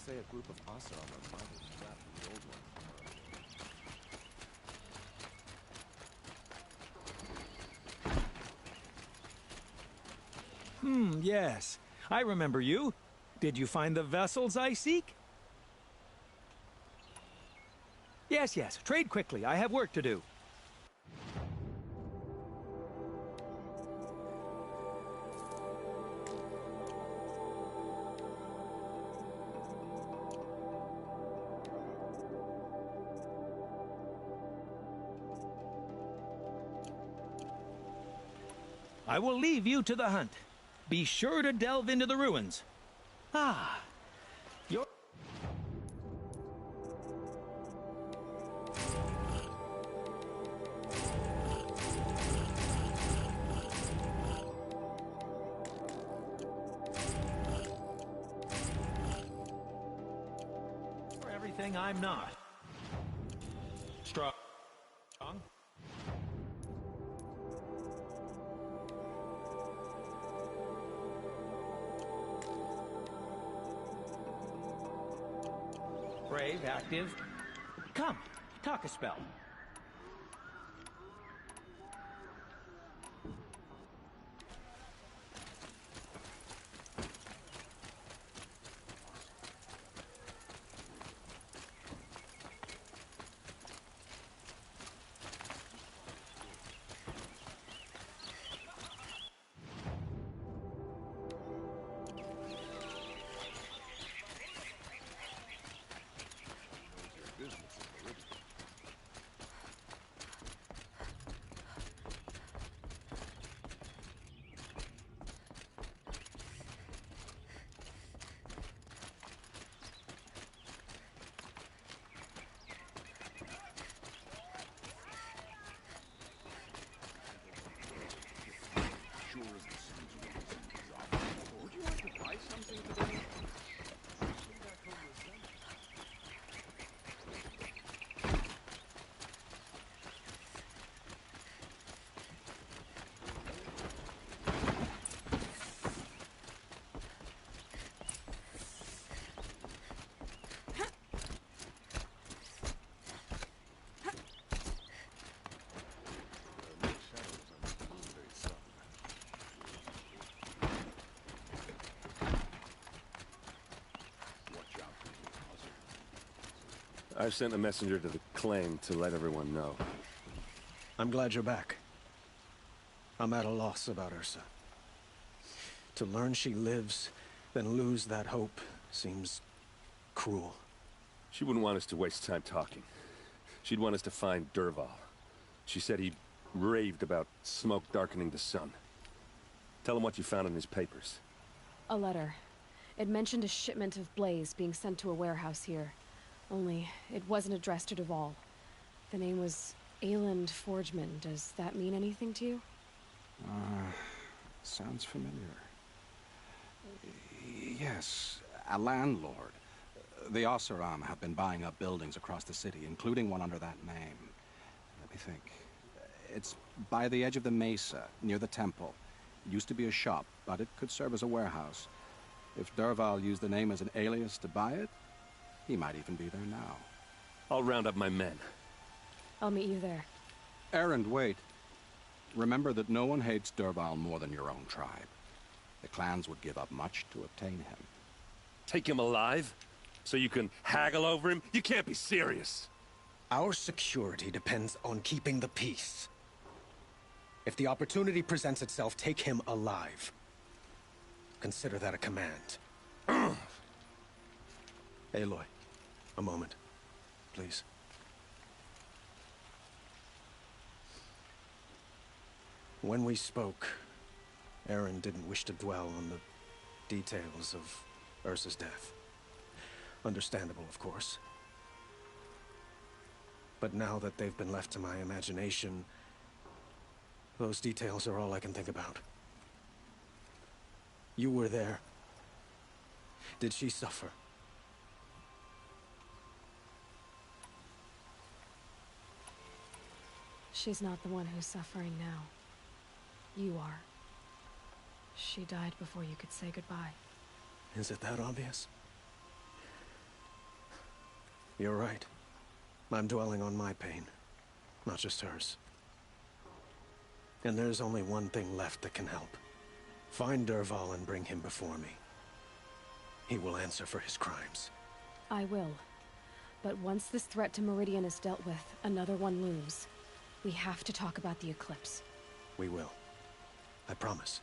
say a group of Oseram might have trapped the old one. Yes. I remember you. Did you find the vessels I seek? Yes. Trade quickly. I have work to do. I will leave you to the hunt. Be sure to delve into the ruins. Ah, you're... For everything I'm not. Strong. Brave, active. Come, talk a spell. Would you like to buy something today? I've sent a messenger to the claim to let everyone know. I'm glad you're back. I'm at a loss about Ursa. To learn she lives, then lose that hope, seems cruel. She wouldn't want us to waste time talking. She'd want us to find Dervahl. She said he raved about smoke darkening the sun. Tell him what you found in his papers. A letter. It mentioned a shipment of blaze being sent to a warehouse here. Only, it wasn't addressed to Dervahl. The name was Ayland Forgeman. Does that mean anything to you? Sounds familiar. Yes, a landlord. The Oseram have been buying up buildings across the city, including one under that name. Let me think. It's by the edge of the mesa, near the temple. It used to be a shop, but it could serve as a warehouse. If Dervahl used the name as an alias to buy it, he might even be there now. I'll round up my men. I'll meet you there. Erend, wait. Remember that no one hates Dervahl more than your own tribe. The clans would give up much to obtain him. Take him alive? So you can haggle over him? You can't be serious! Our security depends on keeping the peace. If the opportunity presents itself, take him alive. Consider that a command. Aloy, a moment, please. When we spoke, Erend didn't wish to dwell on the details of Ursa's death. Understandable, of course. But now that they've been left to my imagination, those details are all I can think about. You were there. Did she suffer? She's not the one who's suffering now. You are. She died before you could say goodbye. Is it that obvious? You're right. I'm dwelling on my pain, not just hers. And there's only one thing left that can help. Find Dervahl and bring him before me. He will answer for his crimes. I will. But once this threat to Meridian is dealt with, another one looms. We have to talk about the eclipse. We will. I promise.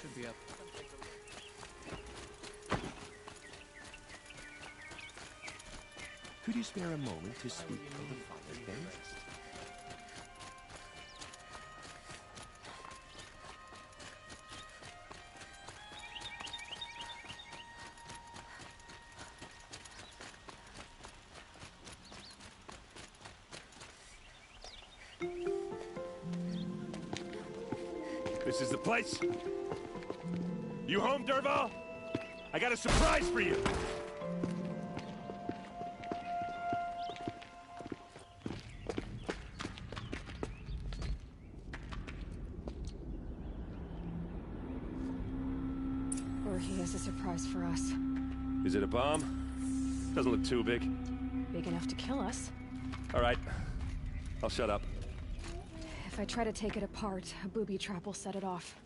Should be up. Could you spare a moment to speak of the finer things? This is the place? You home, Dervahl? I got a surprise for you! Or he has a surprise for us. Is it a bomb? Doesn't look too big. Big enough to kill us. All right. I'll shut up. If I try to take it apart, a booby trap will set it off.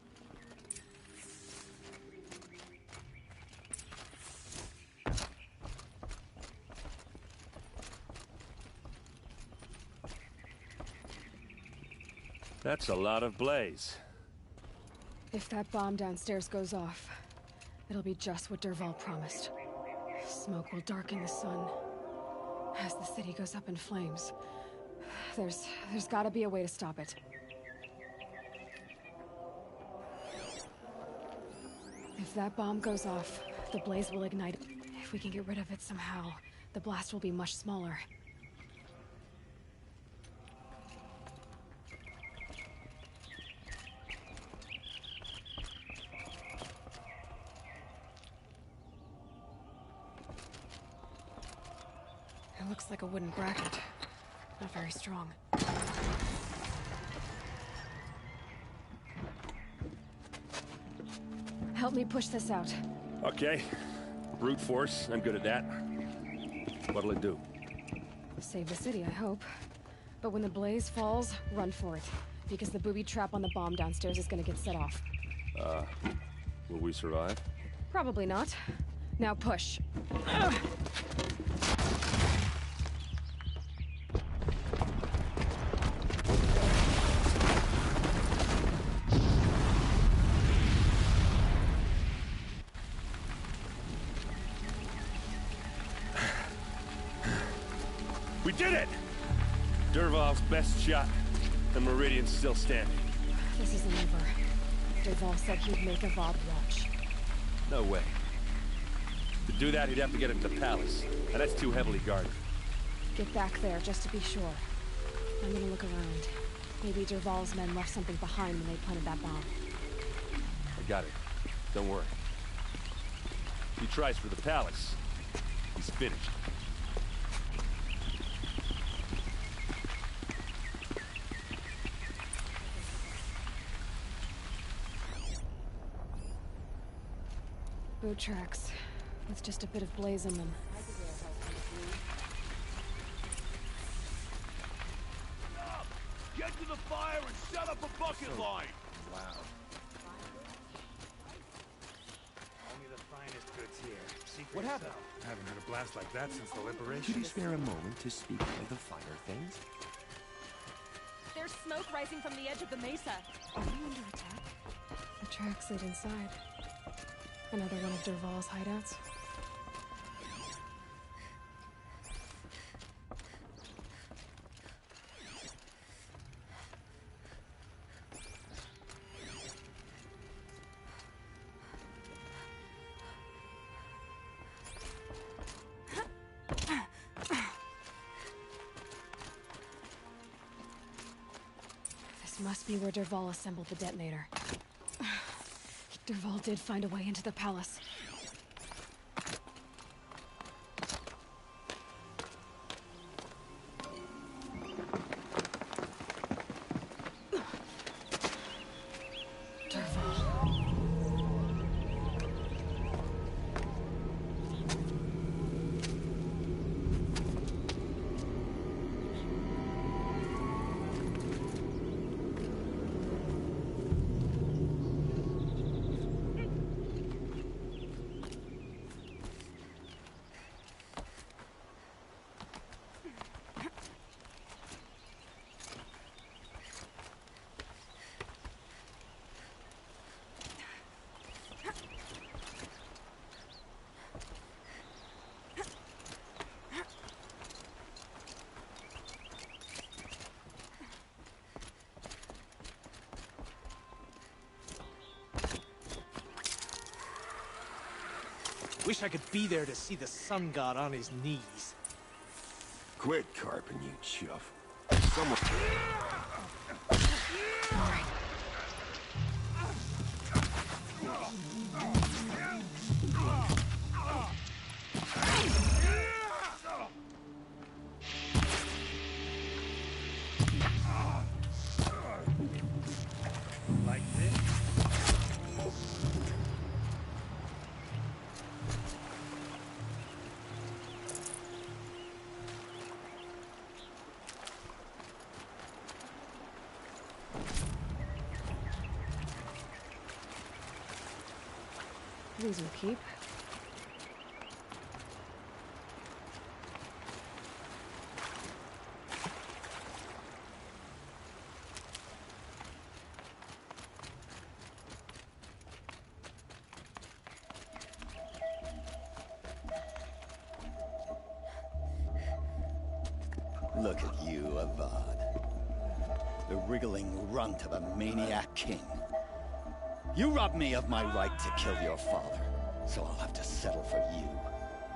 That's a lot of blaze. If that bomb downstairs goes off, it'll be just what Dervahl promised. Smoke will darken the sun as the city goes up in flames. There's gotta be a way to stop it. If that bomb goes off, the blaze will ignite. If we can get rid of it somehow, the blast will be much smaller. It looks like a wooden bracket. Not very strong. Help me push this out. Okay. Brute force, I'm good at that. What'll it do? Save the city, I hope. But when the blaze falls, run for it. Because the booby trap on the bomb downstairs is gonna get set off. Will we survive? Probably not. Now push. Ugh. We did it! Dervahl's best shot, and Meridian's still standing. This isn't over. Dervahl said he'd make Avad watch. No way. To do that, he'd have to get into the palace, and that's too heavily guarded. Get back there, just to be sure. I'm gonna look around. Maybe Dervahl's men left something behind when they planted that bomb. I got it. Don't worry. He tries for the palace. He's finished. Boot tracks, with just a bit of blaze in them. Get to the fire and set up a bucket line! Wow. Only the finest goods here. Secret What happened? I haven't had a blast like that since the liberation. Could you spare a moment to speak of the finer things? There's smoke rising from the edge of the mesa. Are we under attack? The tracks lead inside. Another one of Dervahl's hideouts. must be where Dervahl assembled the detonator. Dervahl did find a way into the palace. Wish I could be there to see the sun god on his knees. Quit carping, you chuff. Someone... Like this? These will keep. Look at you, Avad. The wriggling runt of a maniac king. You robbed me of my right to kill your father, so I'll have to settle for you.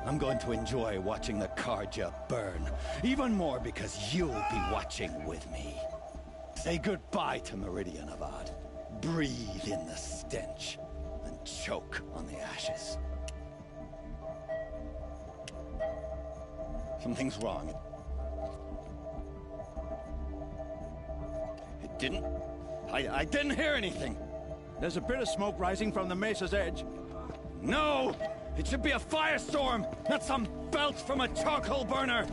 I'm going to enjoy watching the Carja burn, even more because you'll be watching with me. Say goodbye to Meridian, Avad. Breathe in the stench, and choke on the ashes. Something's wrong. It didn't... I didn't hear anything. There's a bit of smoke rising from the mesa's edge. No! It should be a firestorm, not some belch from a charcoal burner!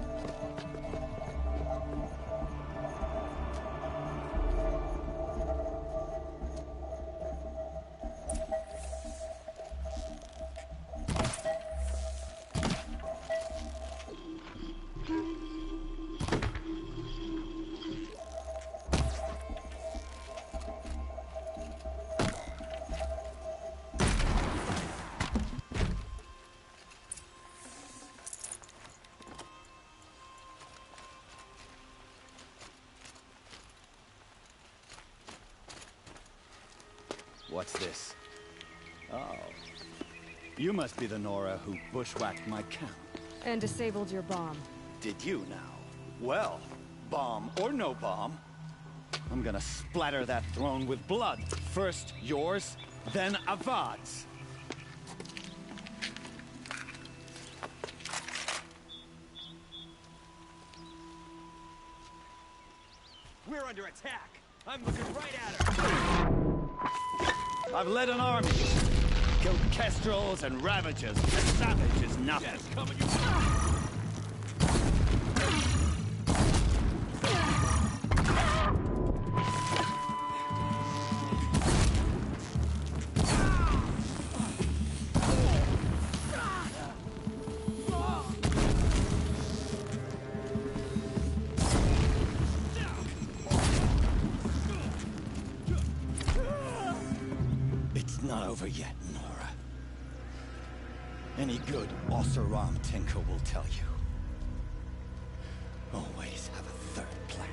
What's this? Oh. You must be the Nora who bushwhacked my camp. And disabled your bomb. Did you now? Well, bomb or no bomb, I'm gonna splatter that throne with blood. First yours, then Avad's. We're under attack. I'm looking right at her. I've led an army. Killed kestrels and ravagers. A savage is nothing. Yes, coming, you... Not over yet, Nora. Any good Oseram tinker will tell you. Always have a third plan.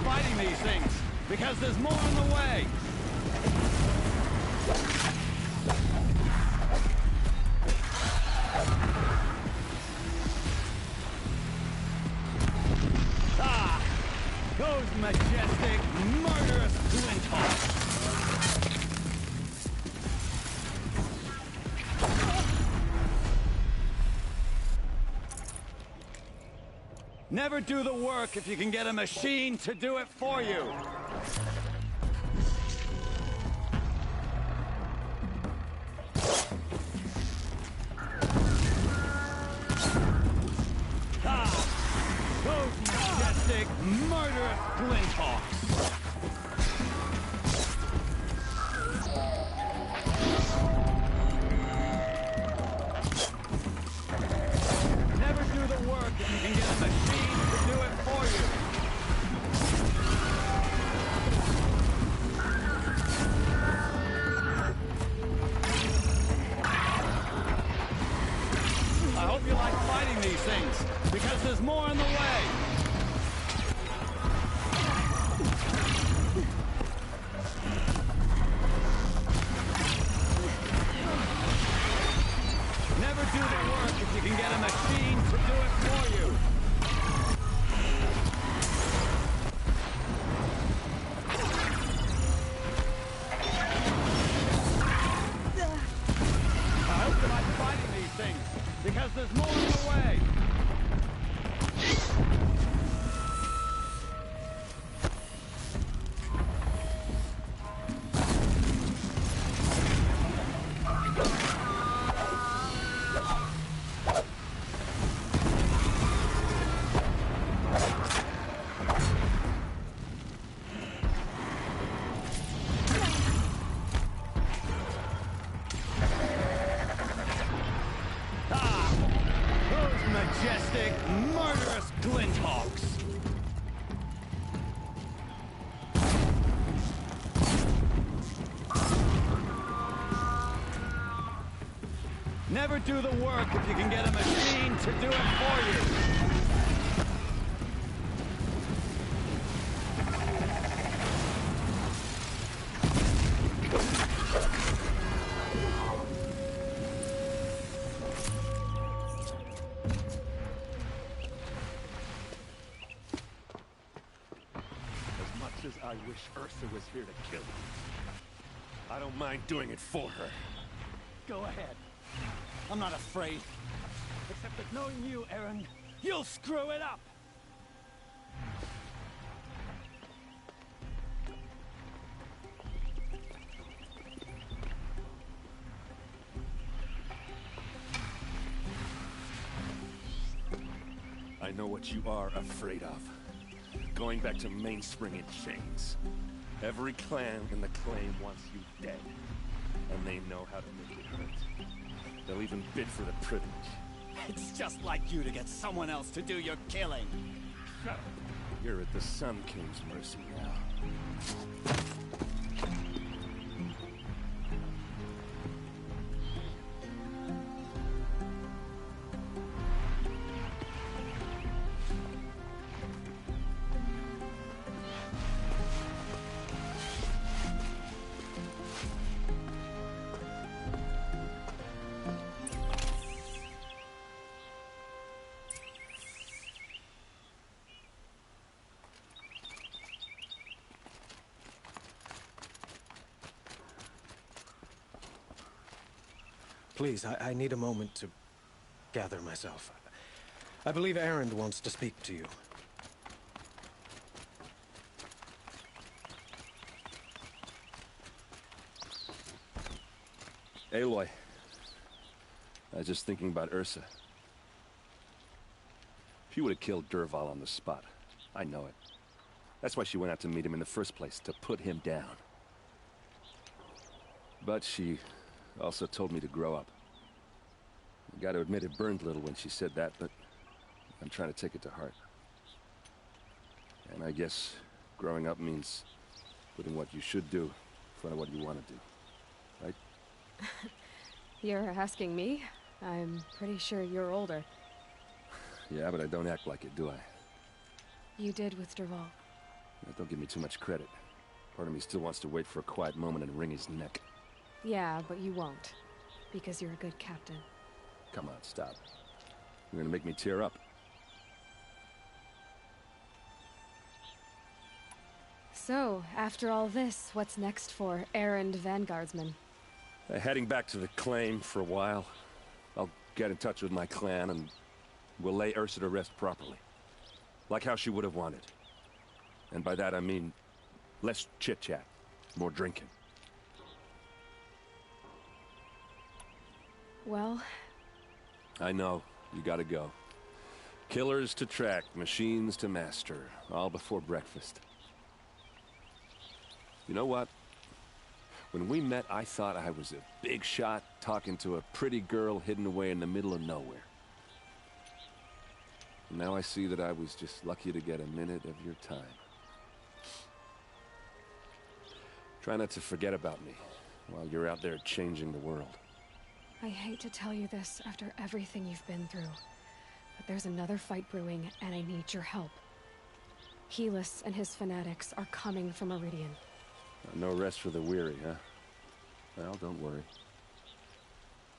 fighting these things, because there's more in the way. Ah! Those majestic, murderous Glinthawks! Never do the work if you can get a machine to do it for you. Ah! Those majestic, murderous Glinthawks! Never do the work if you can get a machine to do it for you. I hope you like fighting these things, because there's more in the way. Never do the work if you can get a machine to do it for you. I hope you like fighting these things, because there's more in the way. Majestic, murderous Glinthawks! Never do the work if you can get a machine to do it for you. I wish Ursa was here to kill you. I don't mind doing it for her. Go ahead. I'm not afraid. Except that knowing you, Aaron, you'll screw it up! I know what you are afraid of. Going back to Mainspring in chains. Every clan in the claim wants you dead. And they know how to make it hurt. They'll even bid for the privilege. It's just like you to get someone else to do your killing. Shut up. You're at the Sun King's mercy now. Please, I need a moment to gather myself. I believe Erend wants to speak to you. Aloy. I was just thinking about Ursa. She would have killed Dervahl on the spot. I know it. That's why she went out to meet him in the first place, to put him down. But she also told me to grow up. I gotta admit it burned a little when she said that, but I'm trying to take it to heart. And I guess growing up means putting what you should do in front of what you want to do. Right? You're asking me? I'm pretty sure you're older. Yeah, but I don't act like it, do I? You did with Dervahl. Don't give me too much credit. Part of me still wants to wait for a quiet moment and wring his neck. Yeah, but you won't. Because you're a good captain. Come on, stop. You're gonna make me tear up. So, after all this, what's next for errand vanguardsman? Heading back to the claim for a while. I'll get in touch with my clan and we'll lay Ursa to rest properly. Like how she would have wanted. And by that I mean less chit-chat, more drinking. Well... I know, you gotta go. Killers to track, machines to master, all before breakfast. You know what? When we met, I thought I was a big shot talking to a pretty girl hidden away in the middle of nowhere. Now I see that I was just lucky to get a minute of your time. Try not to forget about me while you're out there changing the world. I hate to tell you this after everything you've been through, but there's another fight brewing and I need your help. Helis and his fanatics are coming for Meridian. No rest for the weary, huh? Well, don't worry.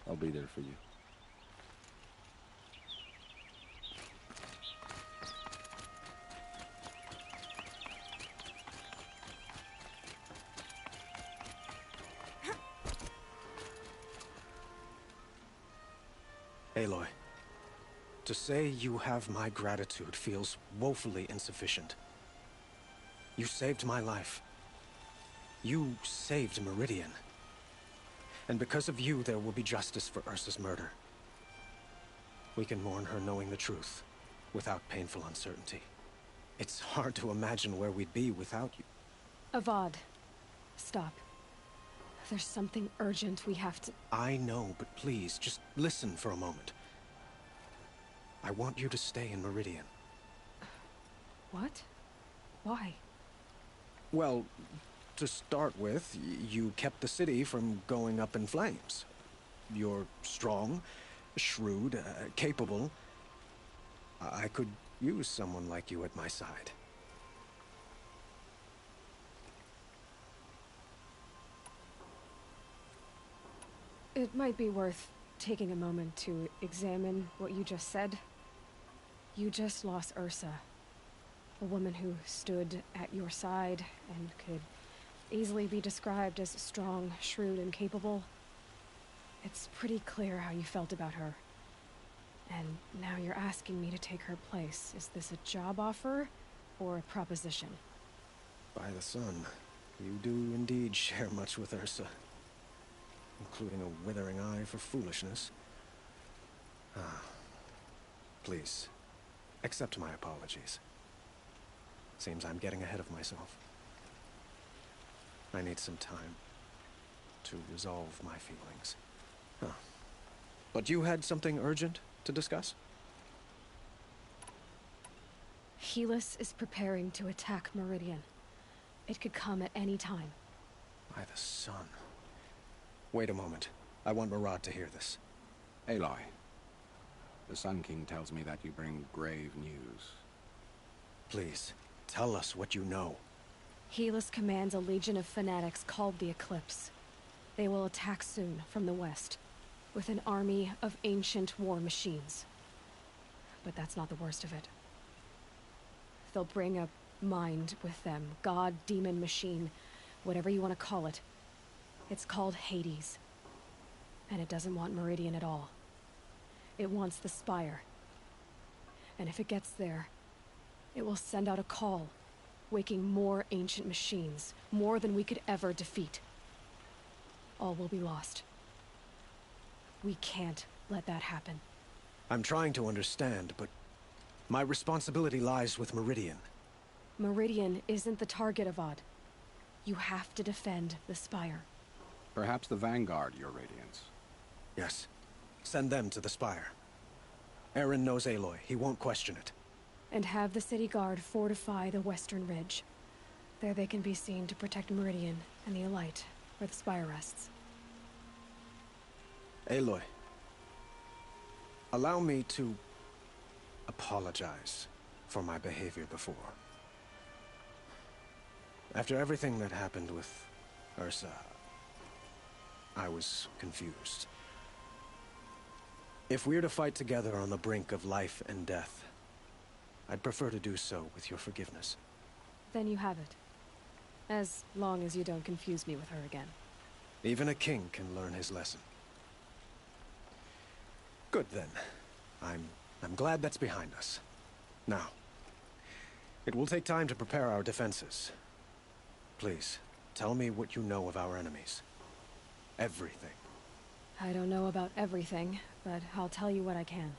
I'll be there for you. Aloy, to say you have my gratitude feels woefully insufficient. You saved my life. You saved Meridian. And because of you, there will be justice for Ursa's murder. We can mourn her knowing the truth, without painful uncertainty. It's hard to imagine where we'd be without you. Avad, stop. There's something urgent we have to... I know, but please, just listen for a moment. I want you to stay in Meridian. What? Why? Well, to start with, you kept the city from going up in flames. You're strong, shrewd, capable. I could use someone like you at my side. It might be worth taking a moment to examine what you just said. You just lost Ursa. A woman who stood at your side and could easily be described as strong, shrewd, and capable. It's pretty clear how you felt about her. And now you're asking me to take her place. Is this a job offer or a proposition? By the sun, you do indeed share much with Ursa. Including a withering eye for foolishness. Please, accept my apologies. Seems I'm getting ahead of myself. I need some time to resolve my feelings. But you had something urgent to discuss? Helis is preparing to attack Meridian. It could come at any time. By the sun. Wait a moment. I want Murad to hear this. Aloy, the Sun King tells me that you bring grave news. Please, tell us what you know. Helis commands a legion of fanatics called the Eclipse. They will attack soon from the west, with an army of ancient war machines. But that's not the worst of it. They'll bring a mind with them, god, demon, machine, whatever you want to call it. It's called Hades. And it doesn't want Meridian at all. It wants the Spire. And if it gets there, it will send out a call, waking more ancient machines, more than we could ever defeat. All will be lost. We can't let that happen. I'm trying to understand, but my responsibility lies with Meridian. Meridian isn't the target, Avad. You have to defend the Spire. Perhaps the Vanguard, Your Radiance. Yes. Send them to the Spire. Eren knows Aloy. He won't question it. And have the City Guard fortify the Western Ridge. There they can be seen to protect Meridian and the Elite, where the Spire rests. Aloy, allow me to apologize for my behavior before. After everything that happened with Ursa, I was confused. If we're to fight together on the brink of life and death, I'd prefer to do so with your forgiveness. Then you have it. As long as you don't confuse me with her again. Even a king can learn his lesson. Good then. I'm glad that's behind us. Now, it will take time to prepare our defenses. Please, tell me what you know of our enemies. Everything. I don't know about everything, but I'll tell you what I can.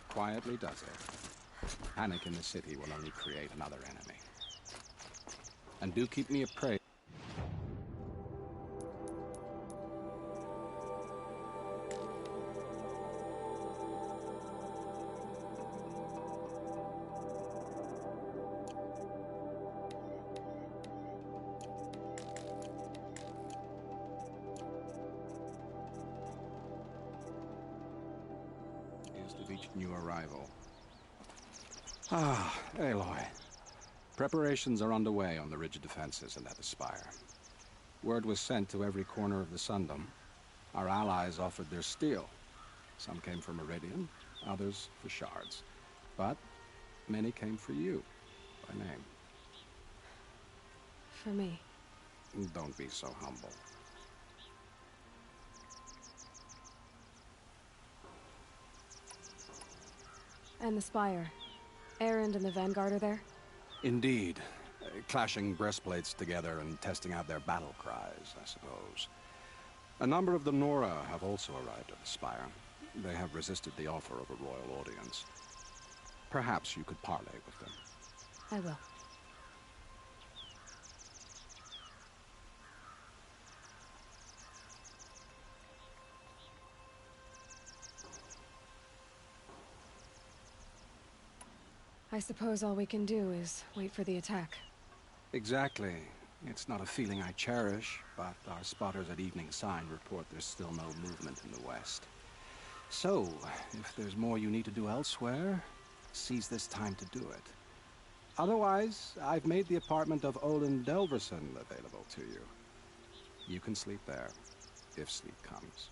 Quietly does it. Panic in the city will only create another enemy. And do keep me appraised. Of each new arrival. Ah, Aloy. Preparations are underway on the ridge defenses and at the spire. Word was sent to every corner of the Sundom. Our allies offered their steel. Some came for Meridian, others for shards. But many came for you, by name. For me. Don't be so humble. And the Spire. Erend and the Vanguard are there? Indeed. Clashing breastplates together and testing out their battle cries, I suppose. A number of the Nora have also arrived at the Spire. They have resisted the offer of a royal audience. Perhaps you could parley with them. I will. I suppose all we can do is wait for the attack. Exactly. It's not a feeling I cherish, but our spotters at Evening Sign report there's still no movement in the west. So, if there's more you need to do elsewhere, seize this time to do it. Otherwise, I've made the apartment of Olin Delverson available to you. You can sleep there, if sleep comes.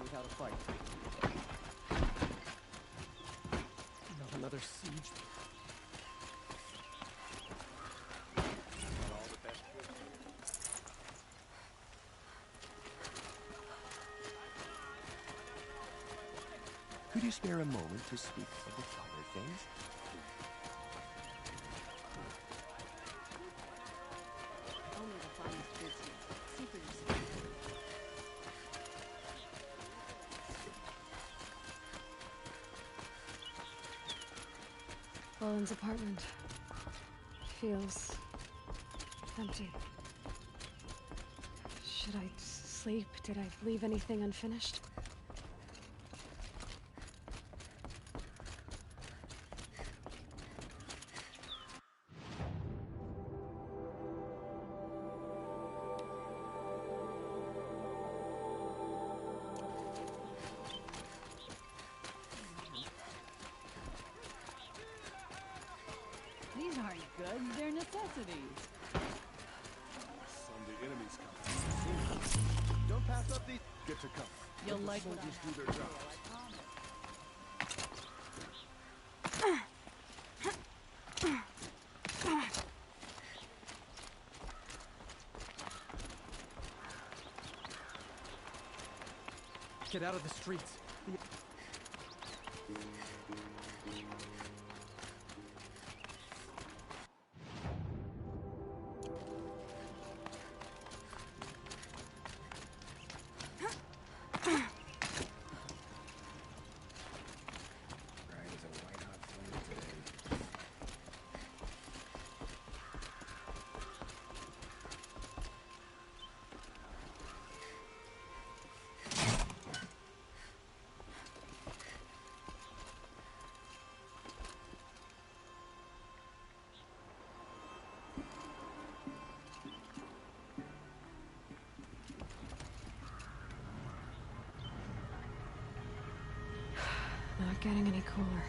Without a fight. Not another siege. Could you spare a moment to speak of the finer things? Only the finest goods here. See for yourself. Olin's apartment feels empty. Should I sleep? Did I leave anything unfinished? These aren't goods, they're necessities. Some the enemies come. Don't pass up these. Get to cover. You'll Let the like soldiers do their jobs. Get out of the streets. Not getting any cooler.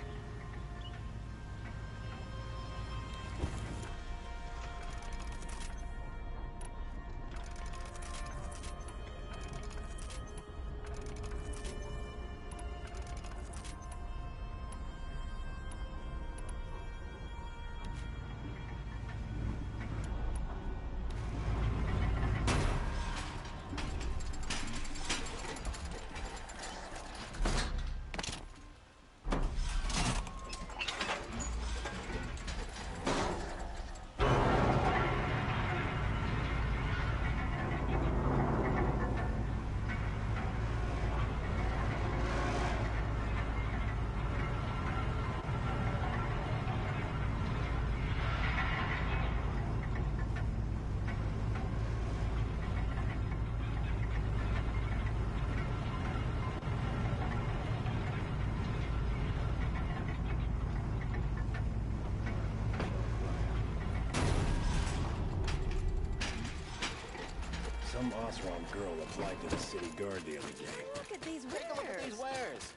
Some Osram girl applied to the city guard the other day. Look at these wares. Take a look at these wares.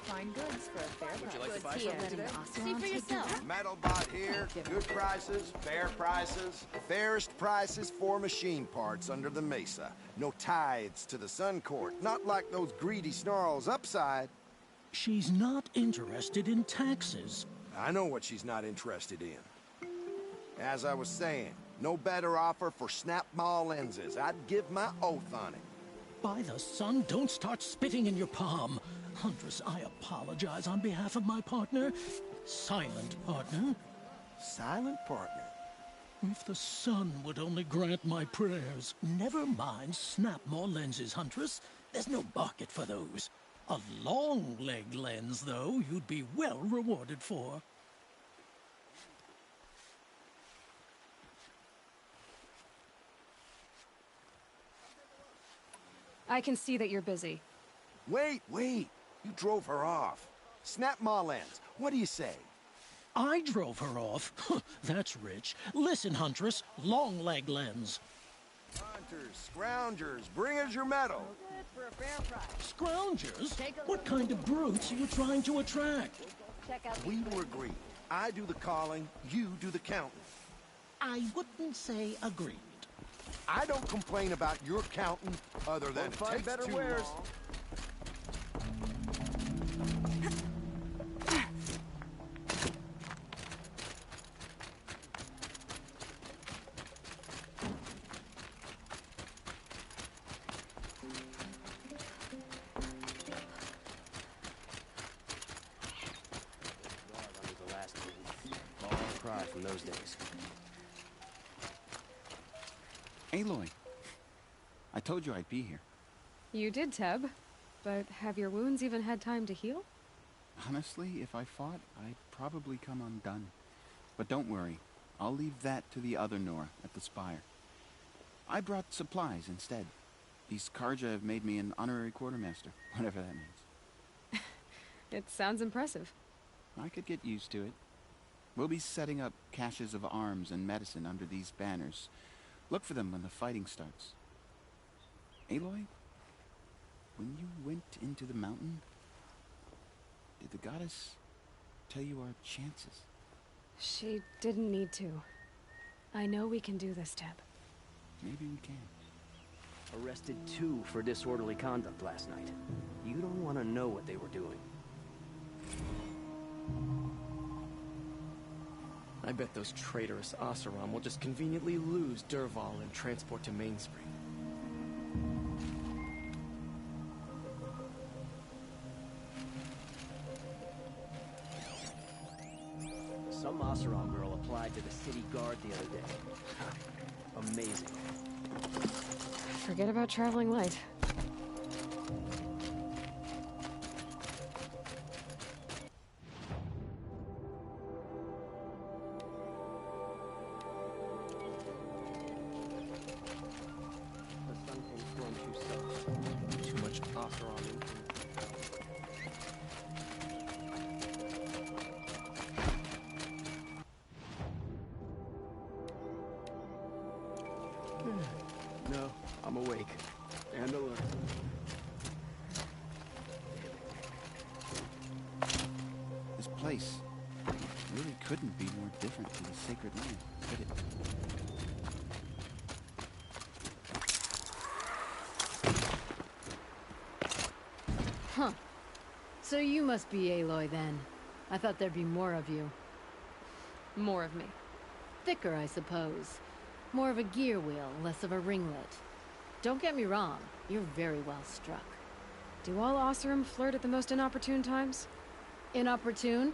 Fine goods for a fair price. Would you like to buy Goods something here. today? See for yourself. Metal bot here, good prices, fair prices. Fairest prices for machine parts under the Mesa. No tithes to the Sun Court, not like those greedy snarls upside. She's not interested in taxes. I know what she's not interested in. As I was saying, no better offer for snap maw lenses. I'd give my oath on it. By the sun, don't start spitting in your palm. Huntress, I apologize on behalf of my partner. Silent partner. Silent partner? If the sun would only grant my prayers. Never mind snap-maw lenses, Huntress. There's no market for those. A long-leg lens, though, you'd be well rewarded for. I can see that you're busy. Wait. You drove her off. Snap maw lens. What do you say? I drove her off? That's rich. Listen, Huntress, long-leg lens. Hunters, scroungers, bring us your metal. Good for a fair price. Scroungers? What kind of brutes are you trying to attract? Check out We were agreed. I do the calling, you do the counting. I wouldn't say agreed. I don't complain about your counting, other than it find takes better too wares. long. Under the last one. All cry from those days. Aloy, I told you I'd be here. You did, Teb. But have your wounds even had time to heal? Honestly, if I fought, I'd probably come undone. But don't worry. I'll leave that to the other Nora at the Spire. I brought supplies instead. These Karja have made me an honorary quartermaster, whatever that means. It sounds impressive. I could get used to it. We'll be setting up caches of arms and medicine under these banners. Look for them when the fighting starts. Aloy, when you went into the mountain, did the goddess tell you our chances? She didn't need to. I know we can do this, Teb. Maybe we can. Arrested 2 for disorderly conduct last night. You don't want to know what they were doing. I bet those traitorous Oseram will just conveniently lose Dervahl and transport to Mainspring. Some Oseram girl applied to the city guard the other day. Amazing. Forget about traveling light. Too much Oseram influence. No, I'm awake. And alert. This place really couldn't be more different from the sacred land, could it? Huh. So you must be Aloy then. I thought there'd be more of you. More of me. Thicker, I suppose. More of a gear wheel, less of a ringlet. Don't get me wrong, you're very well struck. Do all Oseram flirt at the most inopportune times? Inopportune?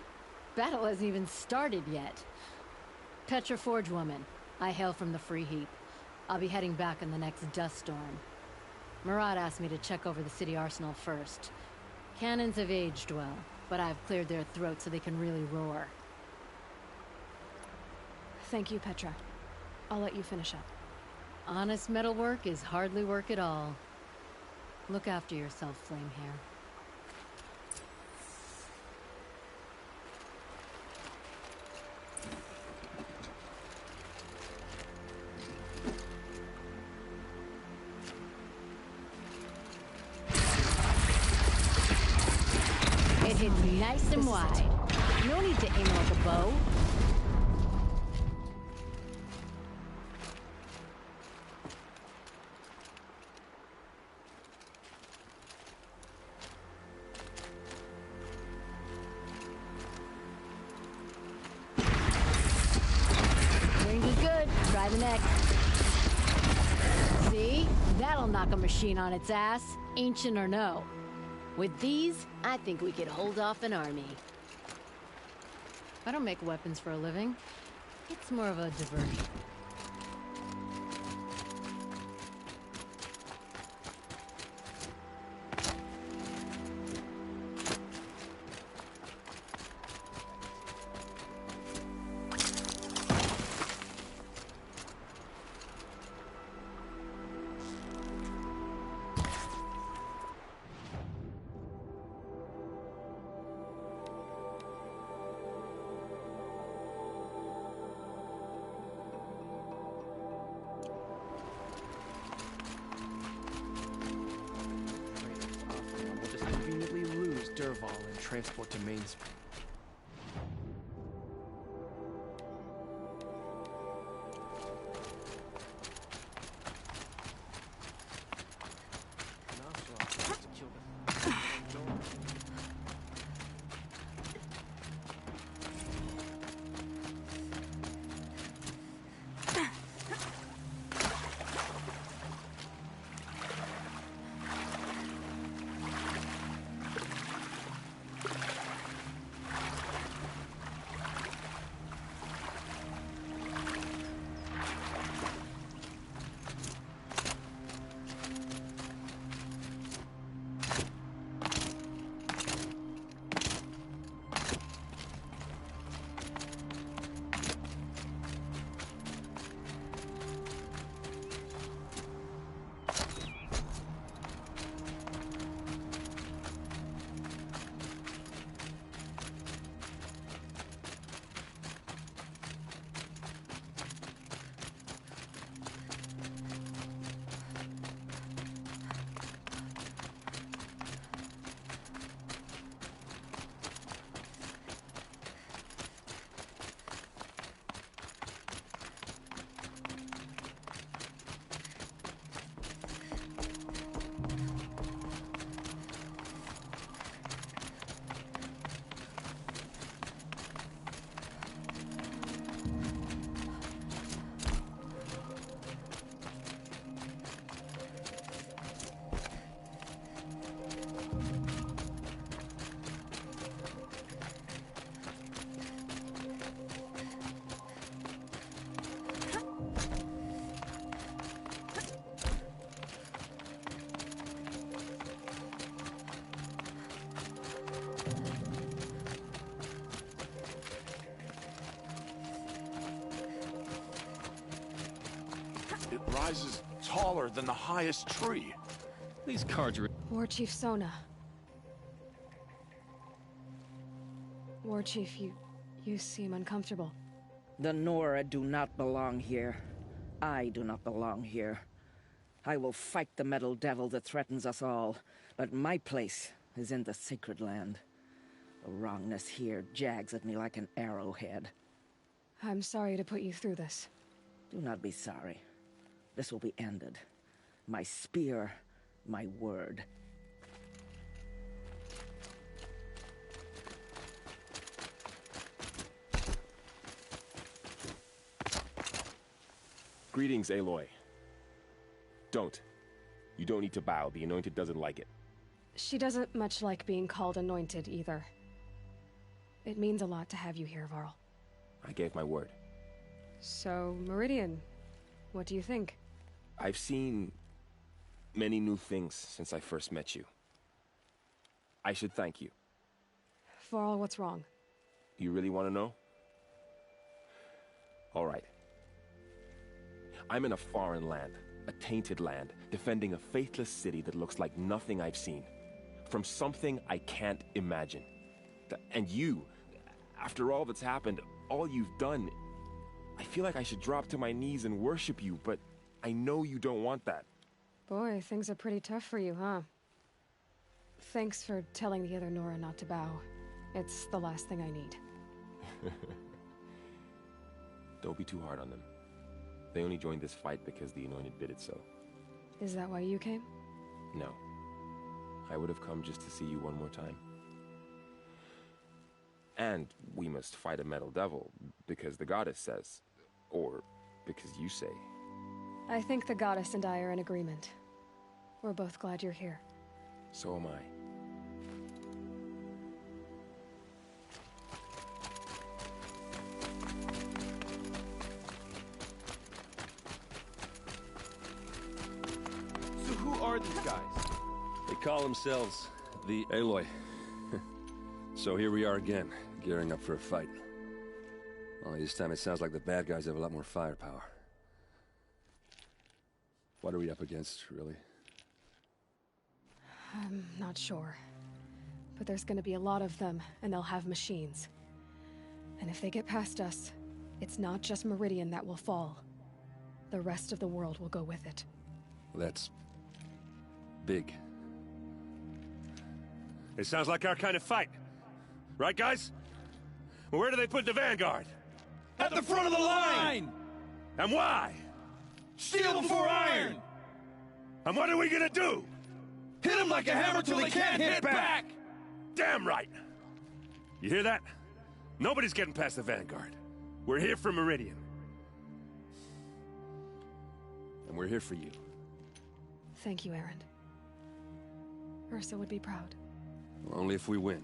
Battle hasn't even started yet. Petra Forge woman. I hail from the Free Heap. I'll be heading back in the next dust storm. Murad asked me to check over the city arsenal first. Cannons have aged well, but I've cleared their throats so they can really roar. Thank you, Petra. I'll let you finish up. Honest metalwork is hardly work at all. Look after yourself, Flamehair. It hits nice and wide. No need to aim like a bow. Range is good. Try the next. See? That'll knock a machine on its ass, ancient or no. With these, I think we could hold off an army. I don't make weapons for a living. It's more of a diversion. Oseram will just conveniently lose Dervahl and transport to Mainspring. rises taller than the highest tree. These cards are... War Chief Sona. War Chief, you seem uncomfortable. The Nora do not belong here. I do not belong here. I will fight the metal devil that threatens us all, but my place is in the sacred land. The wrongness here jags at me like an arrowhead. I'm sorry to put you through this. Do not be sorry. This will be ended. My spear, my word. Greetings, Aloy. Don't. You don't need to bow. The Anointed doesn't like it. She doesn't much like being called Anointed, either. It means a lot to have you here, Varl. I gave my word. So, Meridian, what do you think? I've seen many new things since I first met you. I should thank you. Varl, what's wrong? You really want to know? All right. I'm in a foreign land, a tainted land, defending a faithless city that looks like nothing I've seen. From something I can't imagine. And you, after all that's happened, all you've done, I feel like I should drop to my knees and worship you, but I know you don't want that. Boy, things are pretty tough for you, huh? Thanks for telling the other Nora not to bow. It's the last thing I need. Don't be too hard on them. They only joined this fight because the Anointed bid it so. Is that why you came? No. I would have come just to see you one more time. And we must fight a metal devil, because the goddess says. Or because you say. I think the goddess and I are in agreement. We're both glad you're here. So am I. So who are these guys? They call themselves the Aloy. So here we are again, gearing up for a fight. Only this time it sounds like the bad guys have a lot more firepower. What are we up against, really? I'm not sure. But there's gonna be a lot of them, and they'll have machines. And if they get past us, it's not just Meridian that will fall. The rest of the world will go with it. That's big. It sounds like our kind of fight. Right, guys? Where do they put the Vanguard? At the front of the line! And why? Steel before iron! And what are we gonna do? Hit him like a hammer till he can't hit back! Damn right! You hear that? Nobody's getting past the Vanguard. We're here for Meridian. And we're here for you. Thank you, Erend. Ursa would be proud. Only if we win.